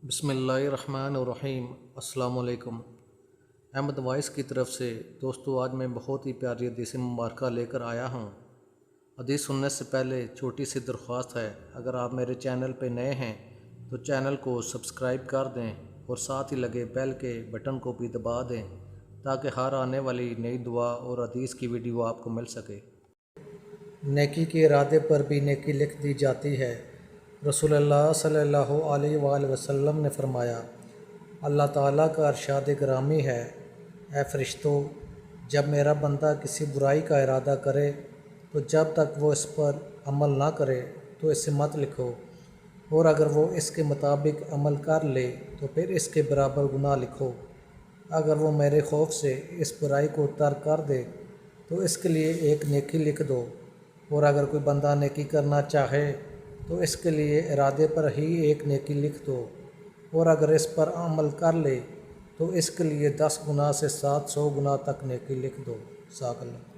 بسم اللہ الرحمن الرحیم۔ السلام علیکم۔ احمد وائس کی طرف سے دوستو، آج میں بہت ہی پیاری حدیث مبارکہ لے کر آیا ہوں۔ حدیث سننے سے پہلے چھوٹی سی درخواست ہے، اگر آپ میرے چینل پہ نئے ہیں تو چینل کو سبسکرائب کر دیں اور ساتھ ہی لگے بیل کے بٹن کو بھی دبا دیں تاکہ ہر آنے والی نئی دعا اور حدیث کی ویڈیو آپ کو مل سکے۔ نیکی کے ارادے پر بھی نیکی لکھ دی جاتی ہے۔ رسول اللہ صلی اللہ علیہ وآلہ وسلم نے فرمایا، اللہ تعالیٰ کا ارشاد گرامی ہے، اے فرشتوں، جب میرا بندہ کسی برائی کا ارادہ کرے تو جب تک وہ اس پر عمل نہ کرے تو اسے مت لکھو، اور اگر وہ اس کے مطابق عمل کر لے تو پھر اس کے برابر گناہ لکھو۔ اگر وہ میرے خوف سے اس برائی کو ترک کر دے تو اس کے لیے ایک نیکی لکھ دو، اور اگر کوئی بندہ نیکی کرنا چاہے تو اس کے لیے ارادے پر ہی ایک نیکی لکھ دو، اور اگر اس پر عمل کر لے تو اس کے لیے 10 گنا سے 700 گنا تک نیکی لکھ دو۔ جزاک اللہ۔